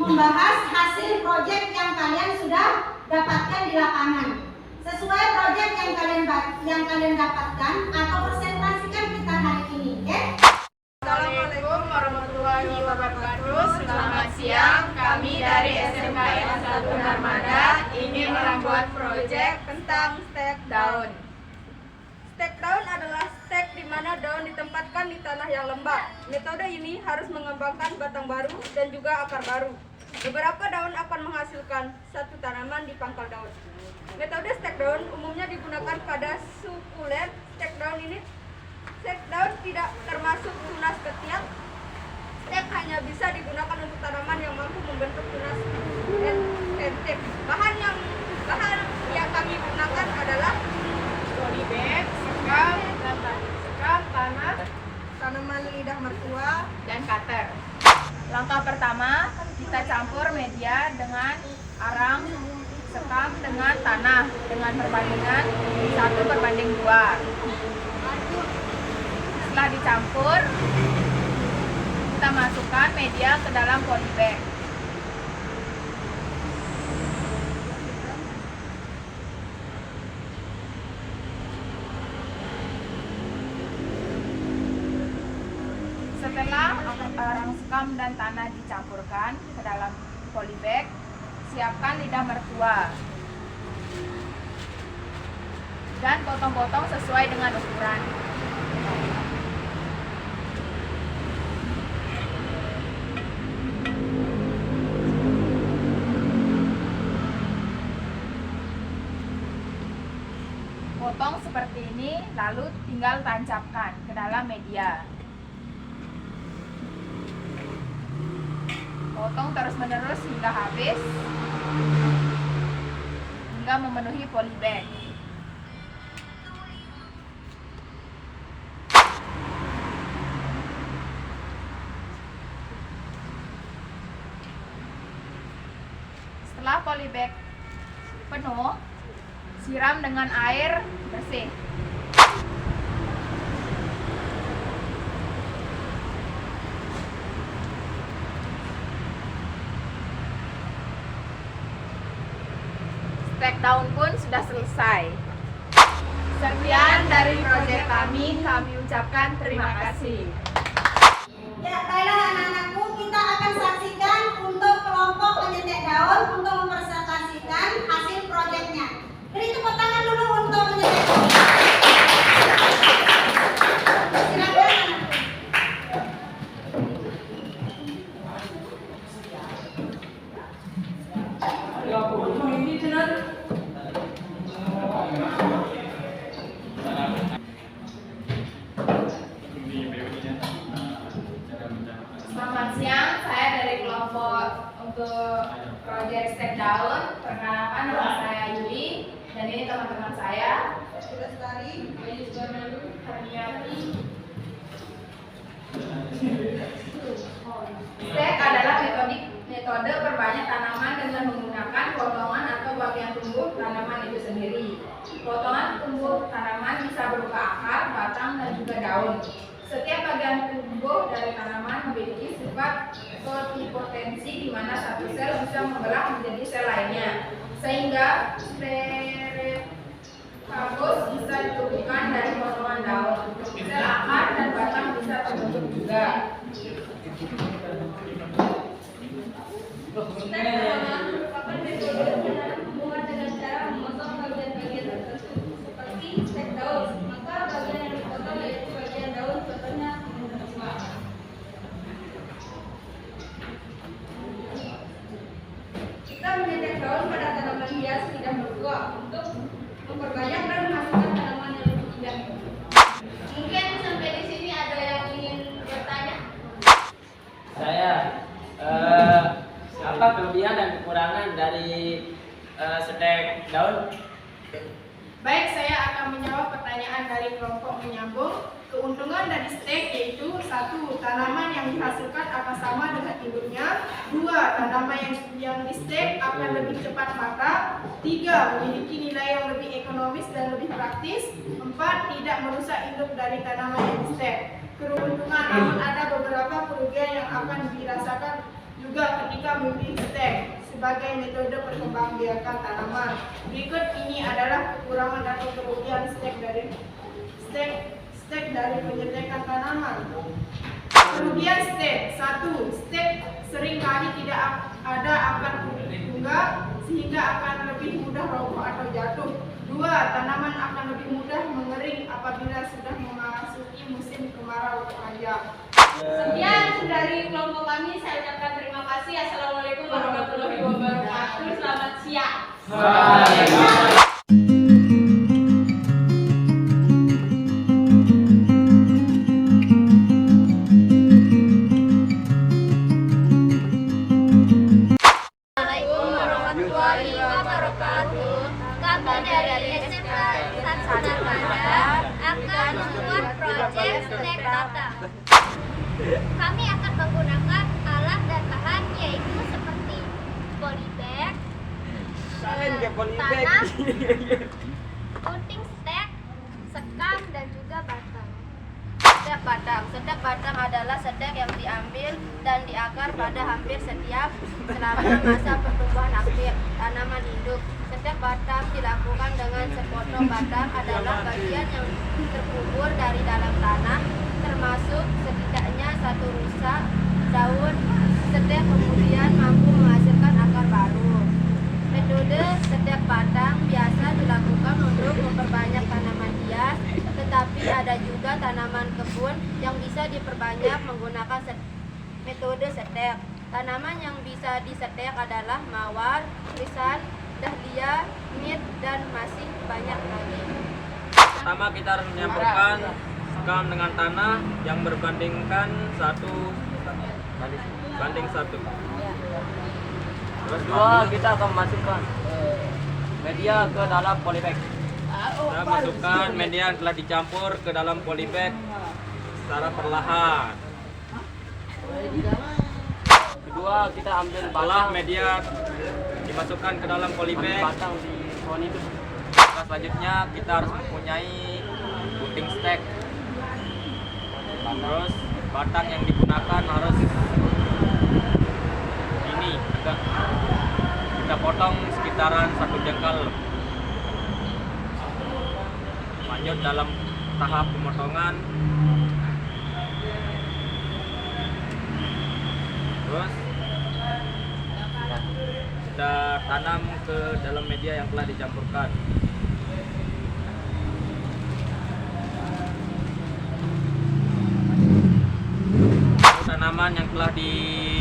membahas hasil proyek yang kalian sudah dapatkan di lapangan. Sesuai proyek yang kalian dapatkan atau presentasikan kita hari ini, oke? Assalamualaikum warahmatullahi wabarakatuh. Selamat siang. Kami dari SMKN 1 Narmada ingin membuat proyek tentang stek daun. Stek daun adalah stek di mana daun ditempatkan di tanah yang lembab. Metode ini harus mengembangkan batang baru dan juga akar baru. Beberapa daun akan menghasilkan satu tanaman di pangkal daun. Metode stek daun umumnya digunakan pada sukulen. Stek daun tidak termasuk tunas ketiak. Stek hanya bisa digunakan untuk tanaman yang mampu membentuk tunas tentif. Bahan yang kami gunakan adalah polybag, sekam, tanah, tanaman lidah mertua, dan cutter. Langkah pertama, kita campur media dengan arang, sekam dengan tanah dengan perbandingan 1:2. Setelah dicampur, kita masukkan media ke dalam polybag. Setelah arang, sekam, dan tanah dicampurkan ke dalam polybag, siapkan lidah mertua dan potong-potong sesuai dengan ukuran. Potong seperti ini, lalu tinggal tancapkan ke dalam media. Potong terus-menerus hingga habis, hingga memenuhi polybag. Setelah polybag penuh, siram dengan air bersih. Stek daun pun sudah selesai. Sekian dari proyek kami ucapkan terima kasih. Ya, baiklah anak-anakku, kita akan saksikan untuk kelompok penyetek daun untuk mempresentasikan hasil proyeknya. Beri tepuk tangan dulu untuk penyetek daun. Silakan Selamat siang, saya dari kelompok untuk proyek stek daun. Perkenalkan, nama saya Yuli dan ini teman-teman saya. Lestari, Harniati. Stek adalah metode perbanyak tanaman dengan menggunakan potongan atau bagian tumbuh tanaman itu sendiri. Potongan tumbuh tanaman bisa berupa akar, batang, dan juga daun. Setiap bagian tumbuh dari tanaman memiliki sifat totipotensi di mana satu sel bisa membelah menjadi sel lainnya, sehingga stereofagus bisa ditumbuhkan dari potongan daun. Sel akar dan batang bisa terbentuk juga. Stek potongan merupakan metode pembuahan dengan cara memotong bagian-bagian tertentu seperti stek daun. Maka bagian yang dipotong yaitu bagian daun, contohnya mertua. Kita menyetek daun pada tanaman hias lidah mertua untuk memperbanyak dan menghasilkan tanaman yang lebih indah. Mungkin sampai di sini ada yang ingin bertanya? Saya apa kelebihan dan kekurangan dari stek daun? Baik, saya akan menjawab pertanyaan dari kelompok menyambung. Keuntungan dari stek yaitu 1. Tanaman yang dihasilkan akan sama dengan induknya. 2. Tanaman yang di stek akan lebih cepat matang. 3. Memiliki nilai yang lebih ekonomis dan lebih praktis. 4. Tidak merusak induk dari tanaman yang di stek. Keuntungan, namun ada beberapa kerugian yang akan dirasakan juga ketika membimbing stek sebagai metode perkembangbiakan tanaman. Berikut ini adalah kekurangan atau kerugian stek dari penyetekan tanaman. Kerugian stek. 1. Stek seringkali tidak ada akar tunggal sehingga akan lebih mudah roboh atau jatuh. 2. Tanaman akan lebih mudah mengering apabila sudah memasuki musim kemarau panjang. Sekian dari kelompok kami, saya ucapkan terima kasih. Assalamualaikum warahmatullahi wabarakatuh. Selamat siang. Assalamualaikum warahmatullahi wabarakatuh. Kami dari SMK Satu Narmada akan membuat proyek snack data. Kami akan menggunakan alat dan bahan yaitu seperti polybag, tanam, gunting stek, sekam, dan juga batang. Stek batang. Stek batang adalah stek yang diambil dan diakar pada hampir setiap selama masa pertumbuhan aktif tanaman induk. Stek batang dilakukan dengan sepotong batang adalah bagian yang terkubur dari dalam tanah, termasuk setidaknya satu rusak daun. Stek kemudian mampu menghasilkan akar baru. Metode stek batang biasa dilakukan untuk memperbanyak tanaman hias, tetapi ada juga tanaman kebun yang bisa diperbanyak menggunakan metode setek. Tanaman yang bisa disetek adalah mawar, krisan, dahlia, mint, dan masih banyak lagi. Pertama kita harus menyampurkan sekam dengan tanah yang berbandingkan 1:1. Terus kedua kita akan masukkan media ke dalam polybag. Kita masukkan media yang telah dicampur ke dalam polybag secara perlahan. Kedua kita ambil setelah media dimasukkan ke dalam polybag. Selanjutnya kita harus mempunyai gunting stek. Terus batang yang digunakan harus ini tegak. Kita potong sekitaran 1 jengkal. Lanjut dalam tahap pemotongan. Terus kita tanam ke dalam media yang telah dicampurkan. Tanaman yang telah ditanam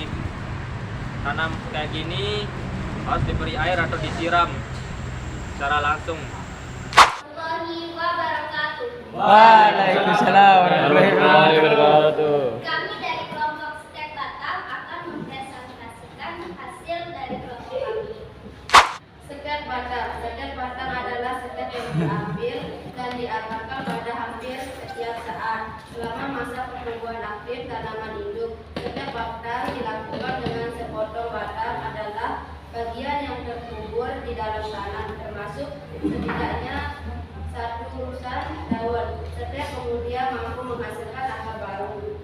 kayak gini harus diberi air atau disiram secara langsung. Warahmatullahi wabarakatuh. Waalaikumsalam warahmatullahi wabarakatuh. Kami dari kelompok stek batang akan mempresentasikan hasil dari kelompok kami. Stek batang. Stek batang adalah stek yang diambil dan diakarkan pada hampir setiap saat selama masa pertumbuhan aktif tanaman induk. Stek batang dilakukan dengan sepotong batang adalah bagian yang terkubur di dalam tanah, termasuk setidaknya satu rusak daun. Stek kemudian mampu menghasilkan akar baru.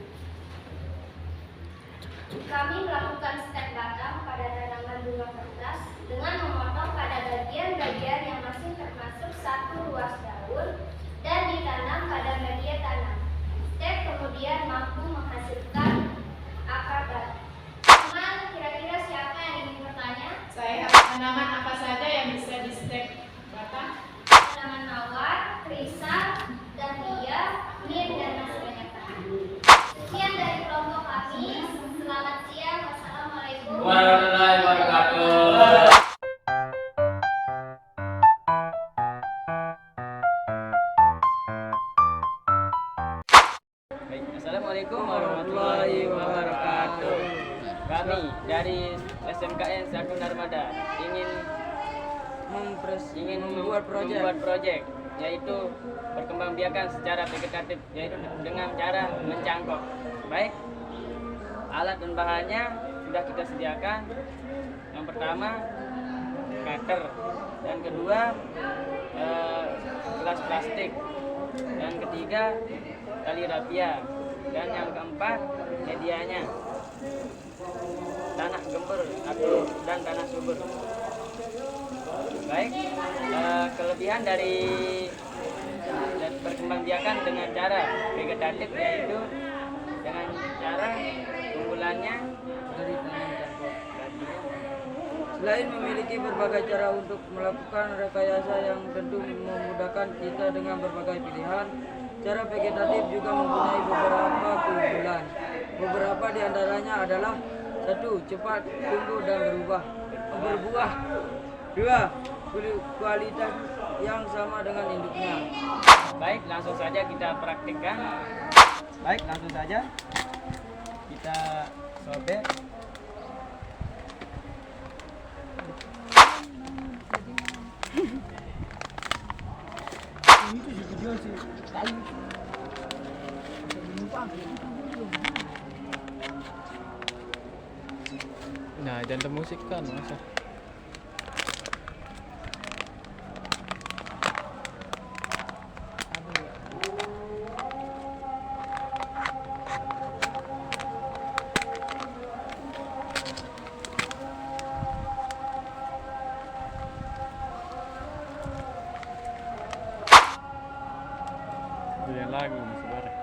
Kami melakukan stek batang pada tanaman bunga kertas dengan memotong pada bagian-bagian yang masih termasuk satu ruas daun dan ditanam pada media tanam. Stek kemudian mampu menghasilkan akar baru. Teman, kira-kira siapa yang ingin bertanya? Saya tanaman apa saja yang bisa di stek batang? Tanaman mawar, krisan, dahlia, mint, dan masih banyak lagi. Sekian dari kelompok kami. Selamat siang. Wassalamualaikum Warahmatullahi wabarakatuh. Assalamualaikum warahmatullahi wabarakatuh. Kami dari SMKN Satu Narmada ingin membuat proyek yaitu perkembangbiakan secara vegetatif, yaitu dengan cara mencangkok. Baik, alat dan bahannya sudah kita sediakan. Yang pertama cutter, dan kedua gelas plastik, dan ketiga tali rapia, dan yang keempat medianya tanah sumber api dan tanah subur. Baik, kelebihan dari perkembangbiakan dengan cara vegetatif yaitu dengan cara unggulannya dari tanah campur. Selain memiliki berbagai cara untuk melakukan rekayasa yang tentu memudahkan kita dengan berbagai pilihan, cara vegetatif juga mempunyai beberapa keunggulan. Beberapa di antaranya adalah: 1. Cepat tumbuh dan berbuah. 2. Kualitas yang sama dengan induknya. Baik, langsung saja kita praktikkan. Baik, langsung saja kita sobek. Nah, jangan musik kan masa. Dia lagu masih bareng.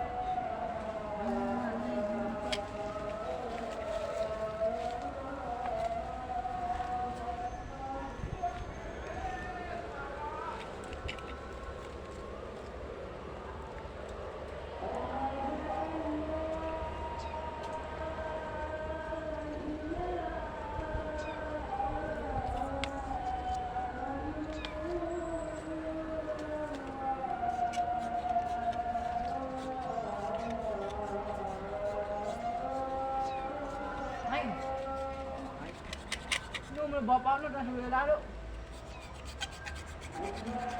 Bapak lu dah sudah lalu.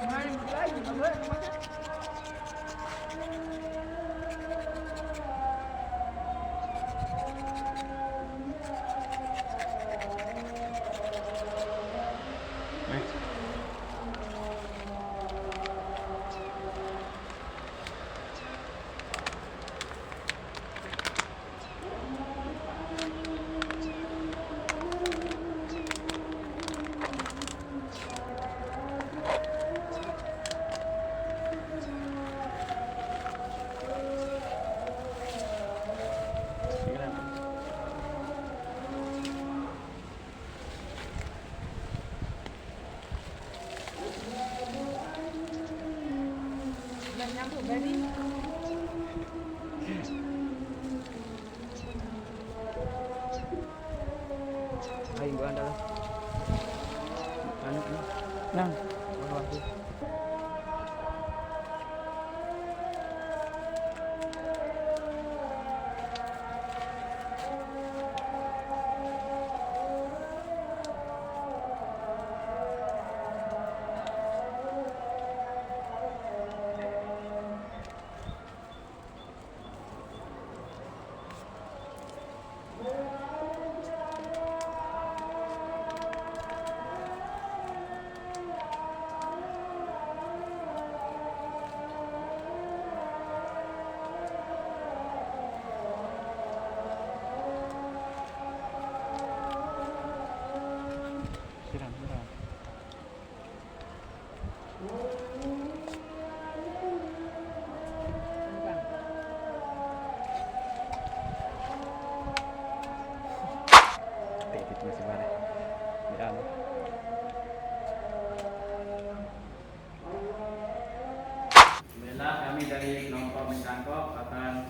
Main lagi, bapak. Ayo gua andalah. Anu nih. Nang. Masih bareng. Ya. Alhamdulillah, kami dari kelompok mencangkok akan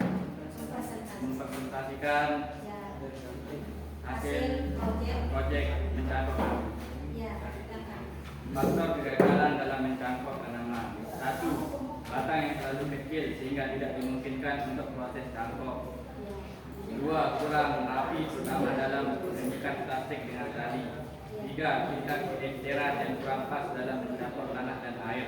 mempresentasikan hasil proyek mencangkok kami. Faktor kegagalan dalam mencangkok tanaman: 1. Batang yang terlalu kecil sehingga tidak dimungkinkan untuk proses cangkok. 2. Kurang rapi terutama dalam mengikat plastik dengan tali. 3. Tingkat kelenceran yang kurang pas dalam mencangkok tanah dan air.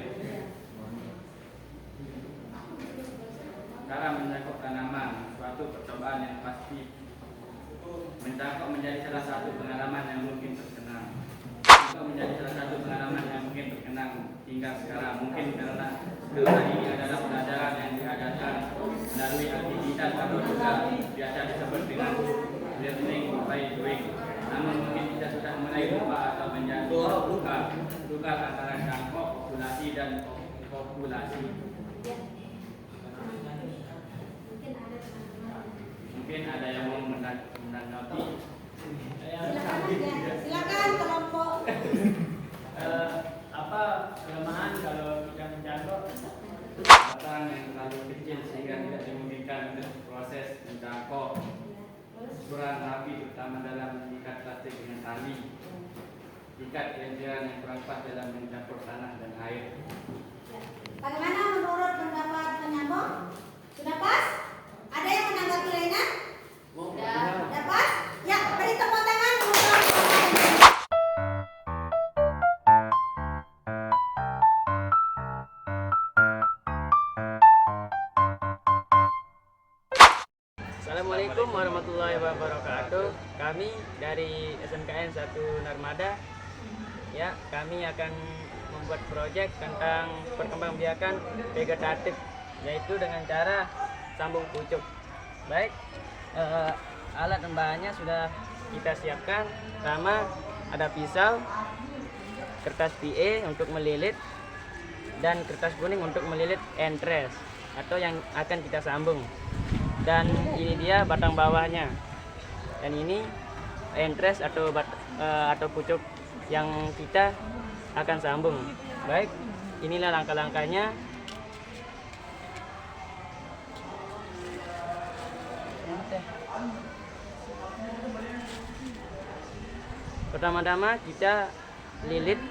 Cara mencangkok tanaman, suatu percobaan yang pasti. Mencangkok menjadi salah satu pengalaman yang mungkin terkenang. Menjadi salah satu pengalaman yang mungkin terkenang hingga sekarang. Mungkin karena ini adalah pelajaran yang diadakan melalui aktivitas atau juga biasa disebut dengan learning by doing. Namun tunggal antara cangkok, populasi dan populasi. Mungkin ada yang mau menanggapi. Silakan kelompok. Apa kelemahan kalau kita mencangkok? Batang yang terlalu kecil sehingga tidak dimungkinkan untuk proses mencangkok. Kurang rapi terutama dalam mengikat plastik dengan tali. Ikat kelenjaran yang kurang pas dalam mencampur tanah dan air. Bagaimana menurut pendapat penyambung? Sudah pas? Ada yang menanggapi lainnya? Sudah pas? Ya, beri tepuk tangan untuk Assalamualaikum warahmatullahi wabarakatuh. Kami dari SMKN 1 Narmada, ya, kami akan membuat proyek tentang perkembangbiakan vegetatif, yaitu dengan cara sambung pucuk. Baik, alat dan bahannya sudah kita siapkan. Pertama ada pisau, kertas PE untuk melilit, dan kertas kuning untuk melilit entres atau yang akan kita sambung. Dan ini dia batang bawahnya, dan ini entres atau pucuk yang kita akan sambung. Baik, inilah langkah-langkahnya. Pertama-tama kita lilit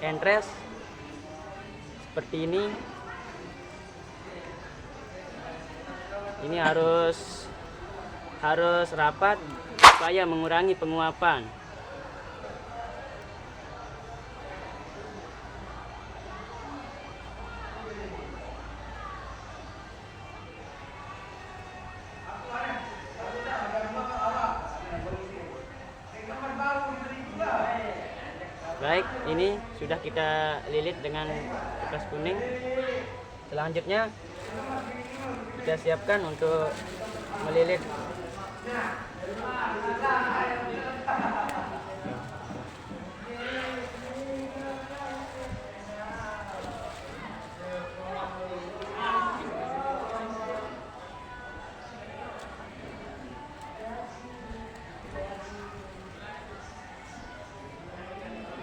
entres seperti ini. Ini harus rapat supaya mengurangi penguapan. Baik, ini sudah kita lilit dengan kertas kuning. Selanjutnya kita siapkan untuk melilit.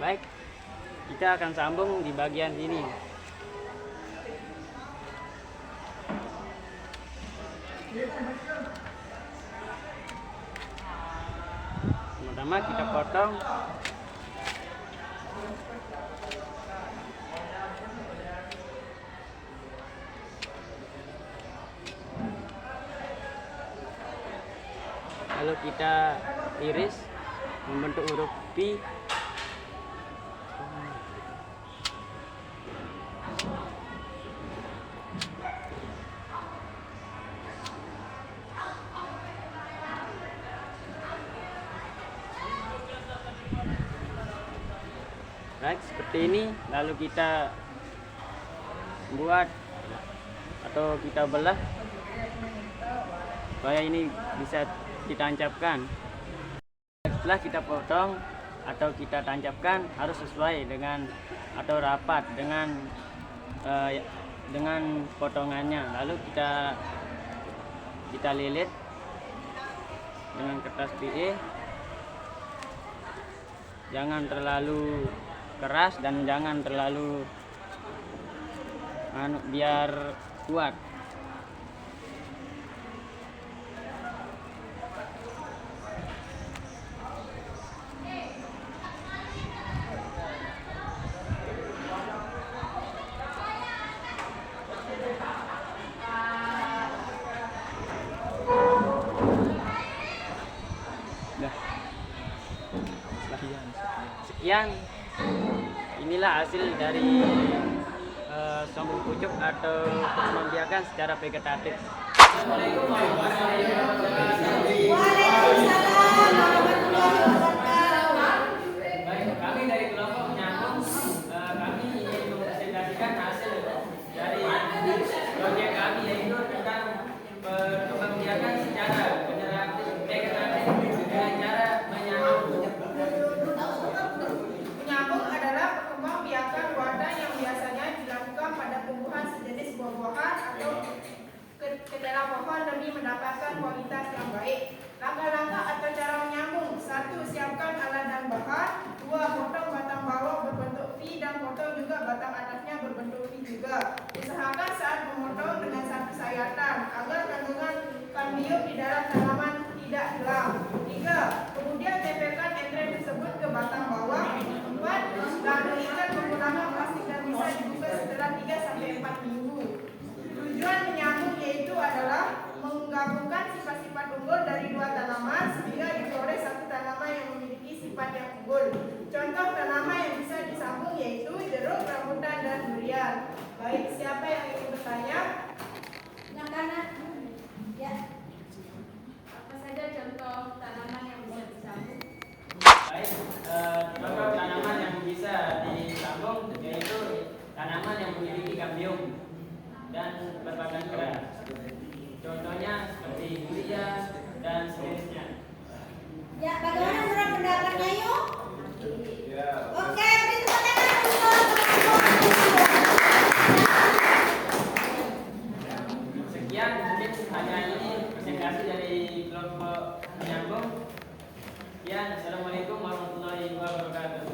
Baik, kita akan sambung di bagian sini. Pertama kita potong. Lalu kita iris membentuk huruf P. Baik, seperti ini. Lalu kita buat atau kita belah supaya ini bisa ditancapkan. Setelah kita potong atau kita tancapkan, harus sesuai dengan atau rapat dengan potongannya. Lalu kita lilit dengan kertas PE. Jangan terlalu keras dan jangan terlalu biar kuat. Sekian, inilah hasil dari sambung pucuk atau perkembangbiakan secara vegetatif. Baik, kami dari kelompok penyambung, kami ingin mempresentasikan hasil dari proyek kami, yaitu tentang perkembangbiakan secara vegetatif dengan cara menyambung. Menyambung adalah perkembang mendapatkan kualitas yang baik. Langkah-langkah atau cara menyambung: 1. Siapkan alat dan bahan. 2. Potong batang bawah berbentuk V dan potong juga batang atasnya berbentuk V juga. Usahakan saat memotong dengan satu sayatan agar kandungan kambium di dalam tanaman tidak hilang. 3. Kemudian tempelkan entren tersebut ke batang bawah. 4. Lalu ikat menggunakan plastik dan bisa dibuka setelah 3-4 minggu. Tujuan menyambung yaitu adalah menggabungkan sifat-sifat unggul dari dua tanaman sehingga diperoleh satu tanaman yang memiliki sifat yang unggul. Contoh tanaman yang bisa disambung yaitu jeruk, rambutan, dan durian. Baik, siapa yang ingin bertanya? Silakan. Ya. Apa saja contoh tanaman yang bisa disambung? Baik, contoh tanaman yang bisa disambung yaitu tanaman yang memiliki kambium dan berbadan keras. Contohnya seperti durian dan sejenisnya. Ya, bagaimana menurut pendapatnya yuk? Oke, beri tepuk tangan untuk Sekian mungkin hanya ini presentasi dari kelompok penyambung. Ya, assalamualaikum warahmatullahi wabarakatuh.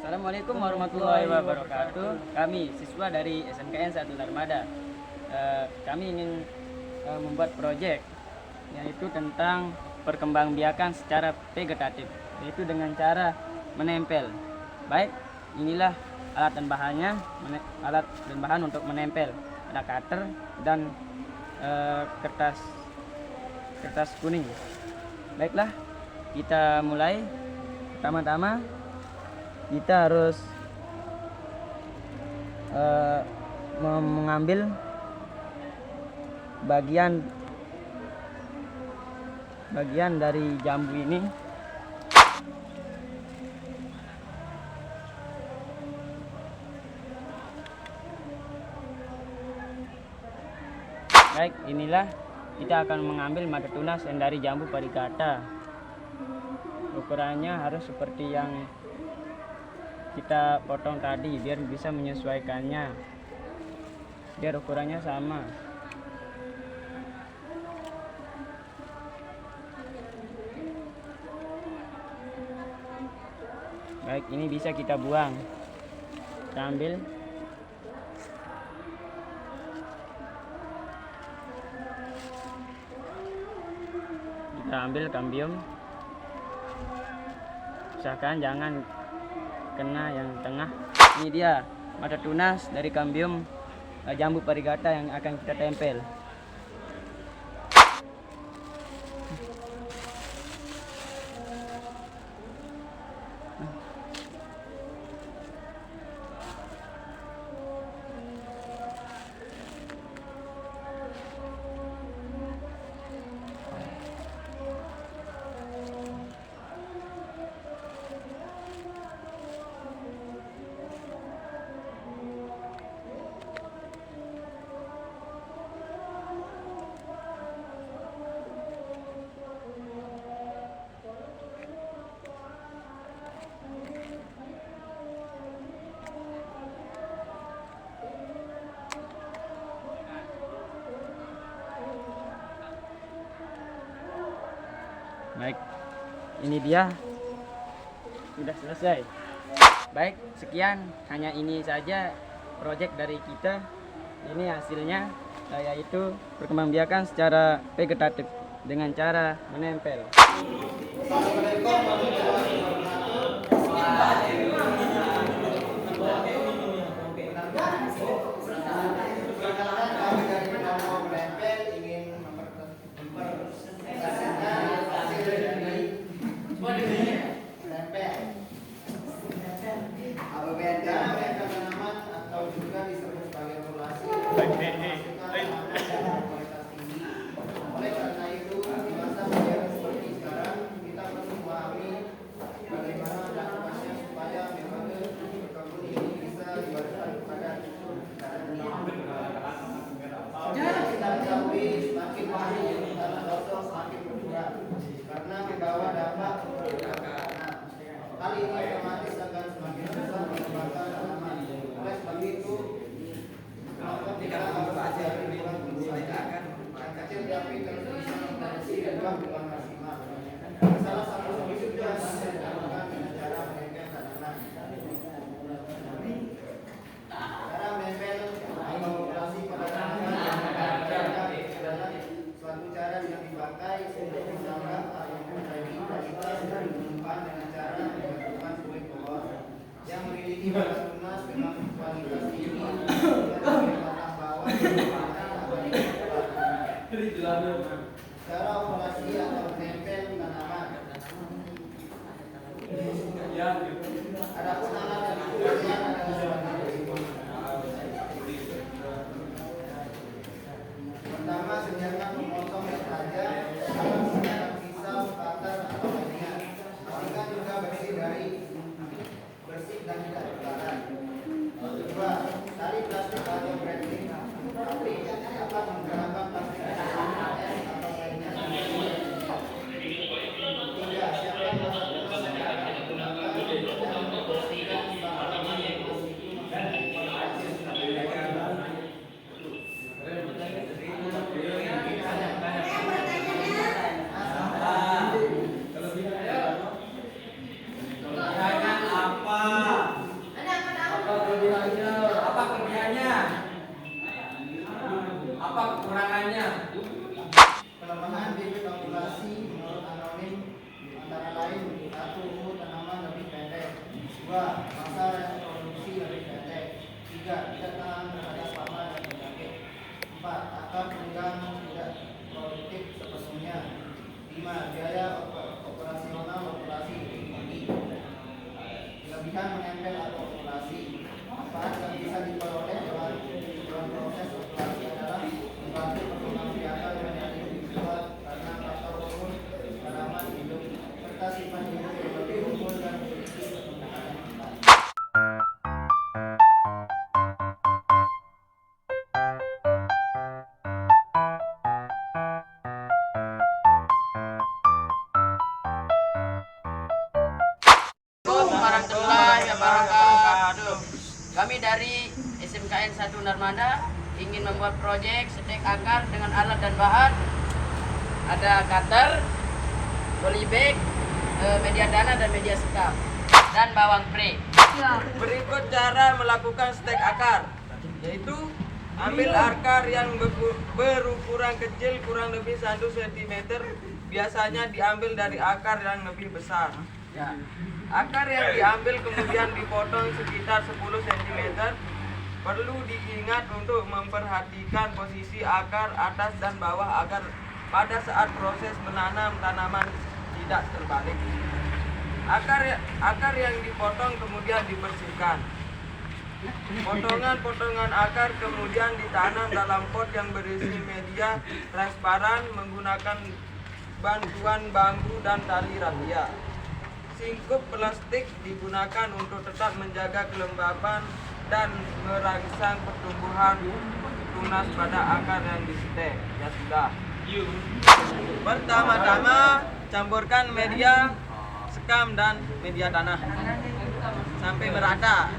Assalamualaikum warahmatullahi wabarakatuh. Kami siswa dari SMKN 1 Narmada. Kami ingin membuat proyek yaitu tentang perkembangbiakan secara vegetatif, yaitu dengan cara menempel. Baik, inilah alat dan bahannya, alat dan bahan untuk menempel. Ada cutter dan kertas kuning. Baiklah, kita mulai. Pertama-tama kita harus mengambil bagian dari jambu ini. Baik, inilah kita akan mengambil mada tunas yang dari jambu parigata. Ukurannya harus seperti yang kita potong tadi biar bisa menyesuaikannya, biar ukurannya sama. Baik, ini bisa kita buang. Kita ambil. Kita ambil kambium. Usahakan jangan kena yang tengah. Ini dia mada tunas dari kambium jambu parigata yang akan kita tempel. Baik, ini dia sudah selesai. Baik, sekian, hanya ini saja proyek dari kita. Ini hasilnya, yaitu perkembangbiakan secara vegetatif dengan cara menempel. Oleh karena itu, di masa Ibarat tunas dengan kualitas tinggi dengan batang bawah cara operasi atau menempel tanaman. Adapun alat dan kemudian adalah pertama, sediakan memotong yang tajam, menggunakan pisau, cutter atau lainnya. Pastikan juga bersih dan tidak terbakar. Kedua, tali plastik atau branding. Pabrik dapat menggunakan plastik atau lainnya. Tiga, siapkan masak tunas yang akan digunakan dan membersihkan tanaman yang kelemahan bibit populasi menurut anonim antara lain: 1. Umur tanaman lebih pendek. 2. Masa reproduksi lebih pendek. 3. Tidak tahan terhadap hama dan penyakit. 4. Akar tunggang tidak produktif sepenuhnya. 5. Biaya operasional operasi lebih tinggi. Kelebihan menempel atau operasi. Manfaat yang bisa diperoleh dalam proses operasi adalah membantu perkembangan biaka menjadi lebih kuat karena faktor umur tanaman hidup serta sifat hidup yang lebih unggul dan memiliki pertumbuhan yang cepat. Assalamualaikum warahmatullahi wabarakatuh. Kami dari SMKN 1 Narmada ingin membuat proyek setek akar dengan alat dan bahan. Ada cutter, polybag, media tanah dan media sekam, dan bawang pre. Berikut cara melakukan setek akar, yaitu ambil akar yang berukuran kecil kurang lebih 1 cm. Biasanya diambil dari akar yang lebih besar. Akar yang diambil kemudian dipotong sekitar 10 cm. Perlu diingat untuk memperhatikan posisi akar atas dan bawah agar pada saat proses menanam tanaman tidak terbalik. Akar yang dipotong kemudian dibersihkan. Potongan-potongan akar kemudian ditanam dalam pot yang berisi media transparan menggunakan bantuan bambu dan tali rafia. Singkup plastik digunakan untuk tetap menjaga kelembaban dan merangsang pertumbuhan tunas pada akar yang disetek. Ya sudah. Pertama-tama campurkan media sekam dan media tanah sampai merata.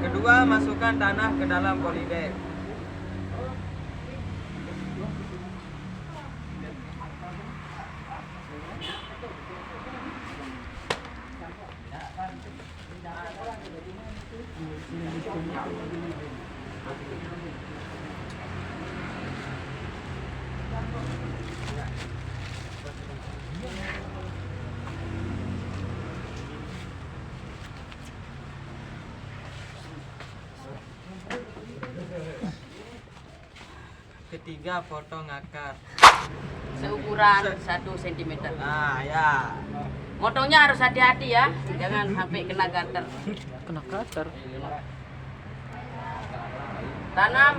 Kedua, masukkan tanah ke dalam polybag. Ketiga, potong akar seukuran 1 cm. Nah, ya. Motongnya harus hati-hati ya, jangan sampai kena cutter. Kena cutter. Tanam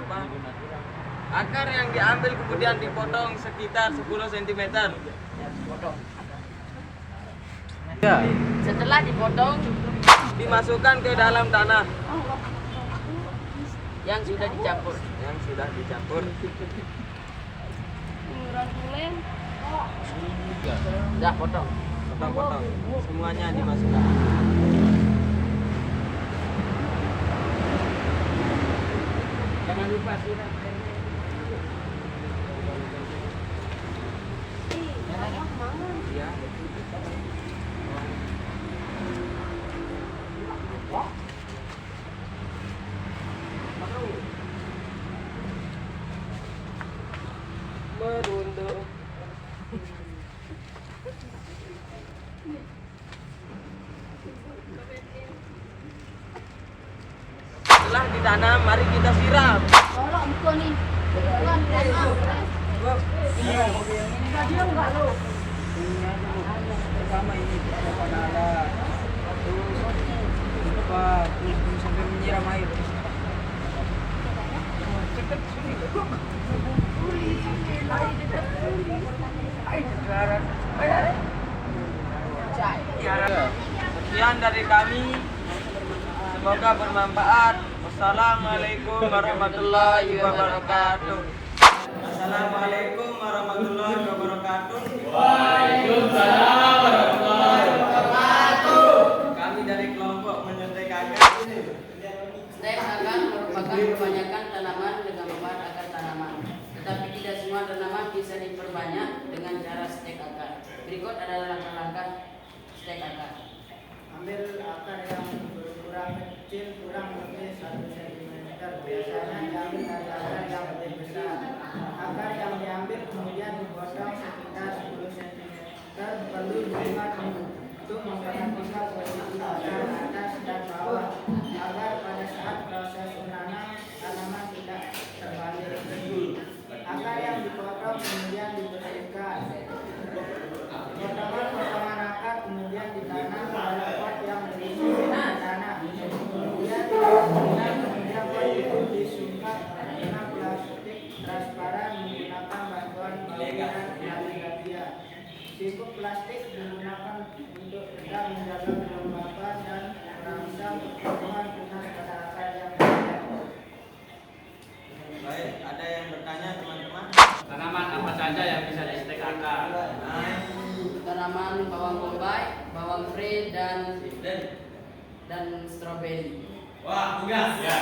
Akar yang diambil kemudian dipotong sekitar 10 cm. Ya. setelah dipotong Dimasukkan ke dalam tanah yang sudah dicampur. Sudah potong. Potong-potong. Semuanya dimasukkan. Jangan lupa siram. Ya. ditanam, mari kita siram. Tolong buku nih. Bukan, Pertama ini pada ada terus lupa sampai menyiram air. Sekian dari kami. Semoga bermanfaat. Wassalamualaikum warahmatullahi wabarakatuh. Assalamualaikum warahmatullahi wabarakatuh. Waalaikumsalam warahmatullahi wabarakatuh. Kami dari kelompok menyuntik akar. Stek akar merupakan kebanyakan tanaman dengan membuat akar tanaman. Tetapi tidak semua tanaman bisa diperbanyak dengan cara stek akar. Berikut adalah langkah-langkah stek akar. Ambil akar yang berukuran kecil kurang lebih 1 cm. Biasanya diambil dari akar yang lebih besar. Akar yang diambil kemudian dipotong sekitar 10 cm. Perlu diingat untuk memperhatikan posisi akar atas dan bawah agar pada saat proses menanam tanaman tidak terbalik. Akar yang dipotong kemudian dibersihkan. Potongan akar kemudian ditanam pada pot yang berisi tanah. Kemudian pot itu disungkat dengan plastik transparan menggunakan bantuan bauran dari gapia. Siput plastik digunakan untuk tetap menjaga kelembapan dan merangsang pertumbuhan tunas pada akar yang berbeda. Baik, ada yang bertanya teman-teman? Tanaman apa saja yang bisa di stek akar? Tanaman bawang bombay, bawang pre dan stroberi. Wah, tugas. Ya.